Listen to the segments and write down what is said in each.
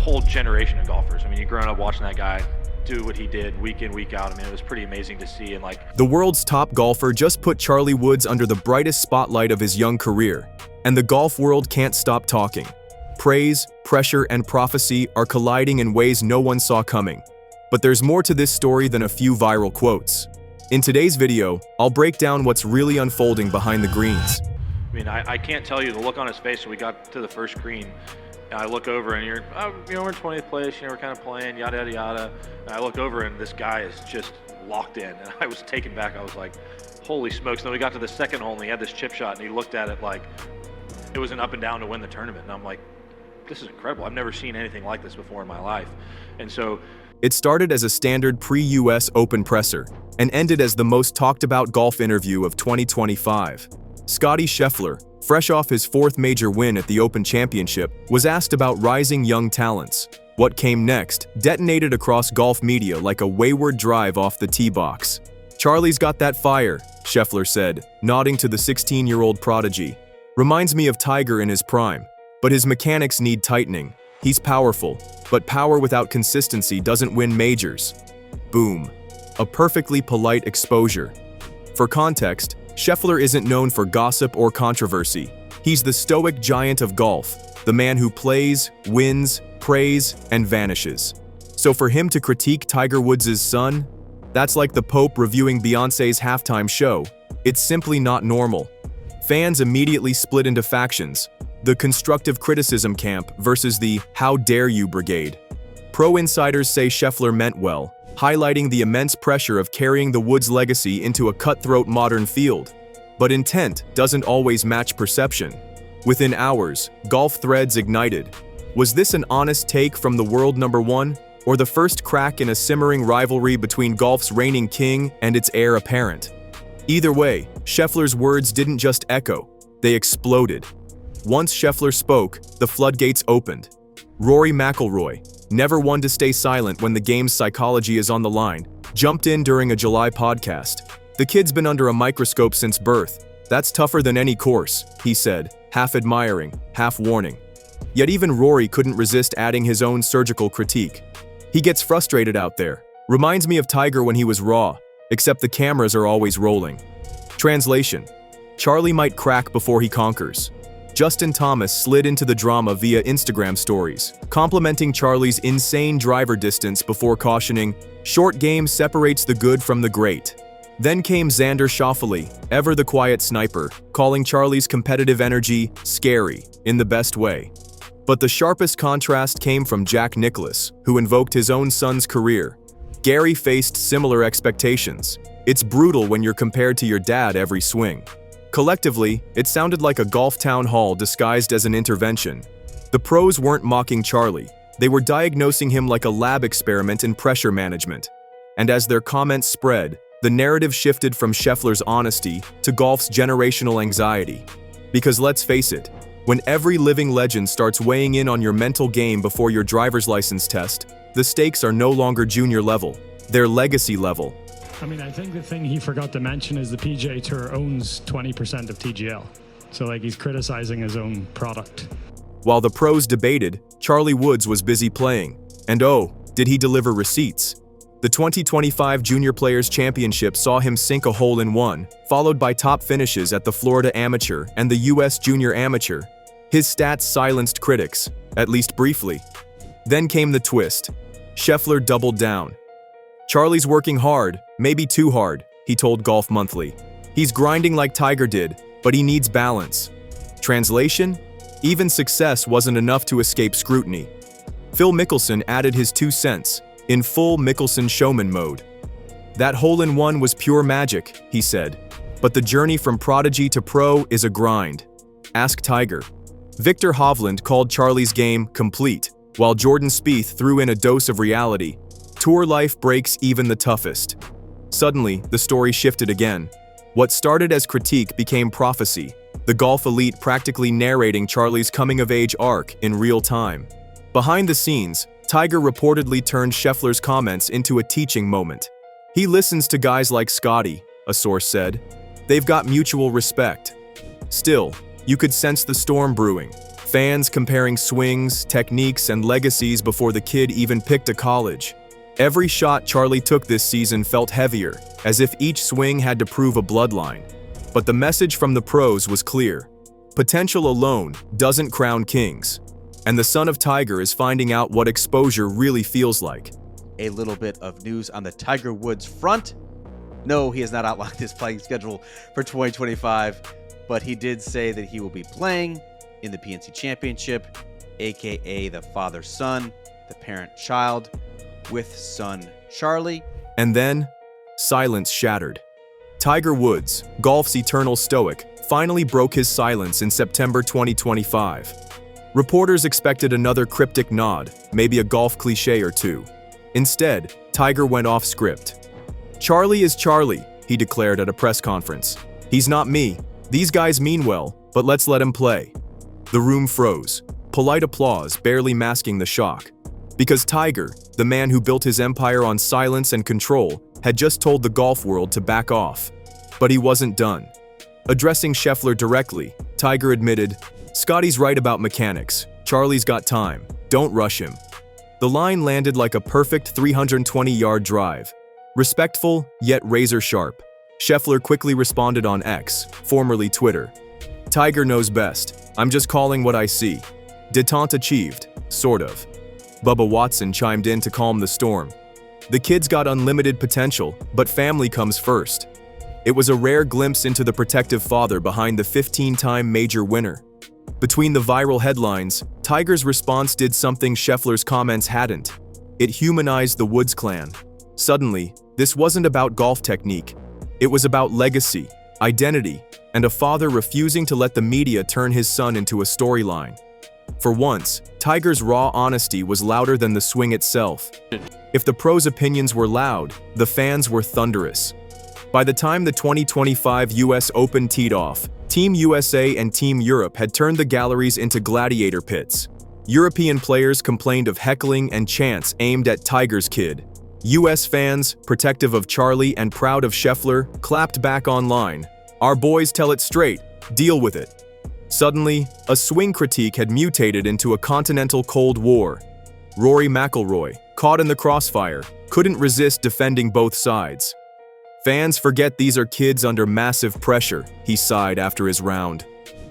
whole generation of golfers. I mean, you've grown up watching that guy do what he did week in, week out. I mean, it was pretty amazing to see. And like, The world's top golfer just put Charlie Woods under the brightest spotlight of his young career, and the golf world can't stop talking. Praise, pressure, and prophecy are colliding in ways no one saw coming. But there's more to this story than a few viral quotes. In today's video, I'll break down what's really unfolding behind the greens. I mean, I can't tell you the look on his face when we got to the first green. And I look over and we're in 20th place, we're kind of playing, yada, yada, yada. And I look over and this guy is just locked in. And I was taken back. I was like, holy smokes. And then we got to the second hole and he had this chip shot and he looked at it like it was an up and down to win the tournament. And I'm like, this is incredible. I've never seen anything like this before in my life. And so it started as a standard pre-US Open presser and ended as the most talked about golf interview of 2025. Scottie Scheffler, fresh off his fourth major win at the Open Championship, was asked about rising young talents. What came next detonated across golf media like a wayward drive off the tee box. "Charlie's got that fire," Scheffler said, nodding to the 16-year-old prodigy. "Reminds me of Tiger in his prime, but his mechanics need tightening. He's powerful, but power without consistency doesn't win majors." Boom. A perfectly polite exposure. For context, Scheffler isn't known for gossip or controversy. He's the stoic giant of golf, the man who plays, wins, prays, and vanishes. So for him to critique Tiger Woods' son, that's like the Pope reviewing Beyoncé's halftime show. It's simply not normal. Fans immediately split into factions: the constructive criticism camp versus the "how dare you" brigade. Pro insiders say Scheffler meant well, highlighting the immense pressure of carrying the Woods legacy into a cutthroat modern field. But intent doesn't always match perception. Within hours, golf threads ignited. Was this an honest take from the world number one, or the first crack in a simmering rivalry between golf's reigning king and its heir apparent? Either way, Scheffler's words didn't just echo, they exploded. Once Scheffler spoke, the floodgates opened. Rory McIlroy, never one to stay silent when the game's psychology is on the line, jumped in during a July podcast. "The kid's been under a microscope since birth. That's tougher than any course," he said, half admiring, half warning. Yet even Rory couldn't resist adding his own surgical critique. "He gets frustrated out there. Reminds me of Tiger when he was raw, except the cameras are always rolling." Translation: Charlie might crack before he conquers. Justin Thomas slid into the drama via Instagram stories, complimenting Charlie's insane driver distance before cautioning, "Short game separates the good from the great." Then came Xander Schauffele, ever the quiet sniper, calling Charlie's competitive energy scary, in the best way. But the sharpest contrast came from Jack Nicklaus, who invoked his own son's career. Gary faced similar expectations. "It's brutal when you're compared to your dad every swing." Collectively, it sounded like a golf town hall disguised as an intervention. The pros weren't mocking Charlie. They were diagnosing him like a lab experiment in pressure management. And as their comments spread, the narrative shifted from Scheffler's honesty to golf's generational anxiety. Because let's face it, when every living legend starts weighing in on your mental game before your driver's license test, the stakes are no longer junior level, they're legacy level. I mean, I think the thing he forgot to mention is the PGA Tour owns 20% of TGL. So he's criticizing his own product. While the pros debated, Charlie Woods was busy playing. And oh, did he deliver receipts? The 2025 Junior Players Championship saw him sink a hole-in-one, followed by top finishes at the Florida Amateur and the US Junior Amateur. His stats silenced critics, at least briefly. Then came the twist. Scheffler doubled down. "Charlie's working hard, maybe too hard," he told Golf Monthly. "He's grinding like Tiger did, but he needs balance." Translation: even success wasn't enough to escape scrutiny. Phil Mickelson added his 2 cents, in full Mickelson showman mode. "That hole-in-one was pure magic," he said. "But the journey from prodigy to pro is a grind. Ask Tiger." Victor Hovland called Charlie's game complete, while Jordan Spieth threw in a dose of reality. Tour life breaks even the toughest. Suddenly, the story shifted again. What started as critique became prophecy, the golf elite practically narrating Charlie's coming-of-age arc in real time. Behind the scenes, Tiger reportedly turned Scheffler's comments into a teaching moment. "He listens to guys like Scottie," a source said. "They've got mutual respect." Still, you could sense the storm brewing. Fans comparing swings, techniques, and legacies before the kid even picked a college. Every shot Charlie took this season felt heavier, as if each swing had to prove a bloodline. But the message from the pros was clear. Potential alone doesn't crown kings. And the son of Tiger is finding out what exposure really feels like. A little bit of news on the Tiger Woods front. No, he has not outlined his playing schedule for 2025, but he did say that he will be playing in the PNC Championship, aka the father-son, the parent-child, with son Charlie. And then, silence shattered. Tiger Woods, golf's eternal stoic, finally broke his silence in September 2025. Reporters expected another cryptic nod, maybe a golf cliche or two. Instead, Tiger went off script. "Charlie is Charlie," he declared at a press conference. "He's not me. These guys mean well, but let's let him play." The room froze, polite applause barely masking the shock. Because Tiger, the man who built his empire on silence and control, had just told the golf world to back off. But he wasn't done. Addressing Scheffler directly, Tiger admitted, "Scottie's right about mechanics. Charlie's got time. Don't rush him." The line landed like a perfect 320-yard drive. Respectful, yet razor-sharp. Scheffler quickly responded on X, formerly Twitter. "Tiger knows best. I'm just calling what I see. Détente achieved, sort of." Bubba Watson chimed in to calm the storm. "The kid's got unlimited potential, but family comes first." It was a rare glimpse into the protective father behind the 15-time major winner. Between the viral headlines, Tiger's response did something Scheffler's comments hadn't. It humanized the Woods clan. Suddenly, this wasn't about golf technique. It was about legacy, identity, and a father refusing to let the media turn his son into a storyline. For once, Tiger's raw honesty was louder than the swing itself. If the pros' opinions were loud, the fans were thunderous. By the time the 2025 US Open teed off, Team USA and Team Europe had turned the galleries into gladiator pits. European players complained of heckling and chants aimed at Tiger's kid. US fans, protective of Charlie and proud of Scheffler, clapped back online. "Our boys tell it straight, deal with it." Suddenly, a swing critique had mutated into a continental Cold War. Rory McIlroy, caught in the crossfire, couldn't resist defending both sides. "Fans forget these are kids under massive pressure," he sighed after his round.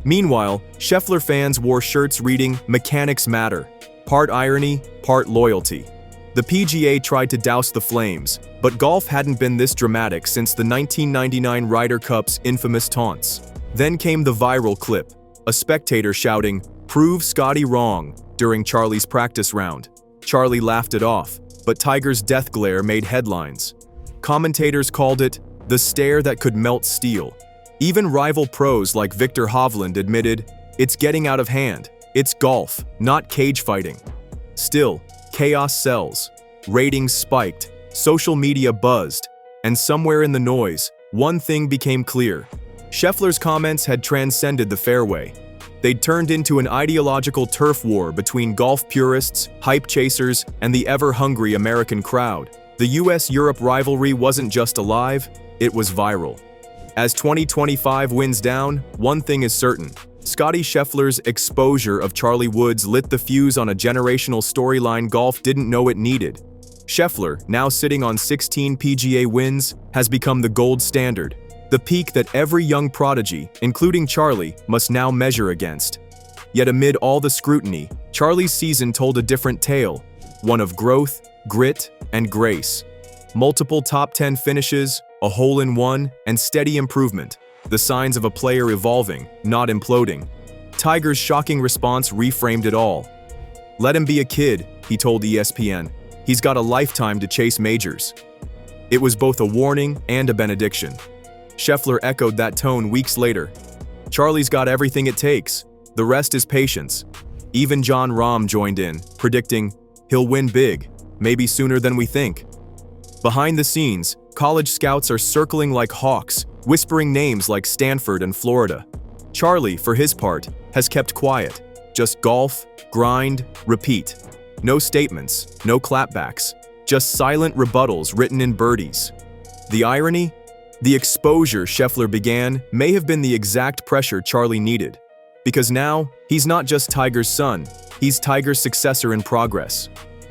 Meanwhile, Scheffler fans wore shirts reading "Mechanics Matter," part irony, part loyalty. The PGA tried to douse the flames, but golf hadn't been this dramatic since the 1999 Ryder Cup's infamous taunts. Then came the viral clip, a spectator shouting, "Prove Scottie wrong," during Charlie's practice round. Charlie laughed it off, but Tiger's death glare made headlines. Commentators called it the stare that could melt steel. Even rival pros like Victor Hovland admitted, "It's getting out of hand. It's golf, not cage fighting." Still, chaos sells. Ratings spiked, social media buzzed, and somewhere in the noise, one thing became clear. Scheffler's comments had transcended the fairway. They'd turned into an ideological turf war between golf purists, hype chasers, and the ever-hungry American crowd. The US-Europe rivalry wasn't just alive, it was viral. As 2025 winds down, one thing is certain. Scottie Scheffler's exposure of Charlie Woods lit the fuse on a generational storyline golf didn't know it needed. Scheffler, now sitting on 16 PGA wins, has become the gold standard. The peak that every young prodigy, including Charlie, must now measure against. Yet amid all the scrutiny, Charlie's season told a different tale, one of growth, grit, and grace. Multiple top 10 finishes, a hole-in-one, and steady improvement, the signs of a player evolving, not imploding. Tiger's shocking response reframed it all. "Let him be a kid," he told ESPN. "He's got a lifetime to chase majors." It was both a warning and a benediction. Scheffler echoed that tone weeks later. "Charlie's got everything it takes. The rest is patience." Even Jon Rahm joined in, predicting, "He'll win big, maybe sooner than we think." Behind the scenes, college scouts are circling like hawks, whispering names like Stanford and Florida. Charlie, for his part, has kept quiet. Just golf, grind, repeat. No statements, no clapbacks, just silent rebuttals written in birdies. The irony? The exposure Scheffler began may have been the exact pressure Charlie needed. Because now, he's not just Tiger's son, he's Tiger's successor in progress.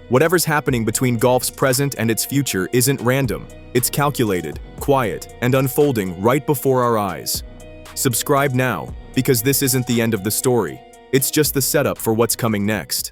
Whatever's happening between golf's present and its future isn't random. It's calculated, quiet, and unfolding right before our eyes. Subscribe now, because this isn't the end of the story. It's just the setup for what's coming next.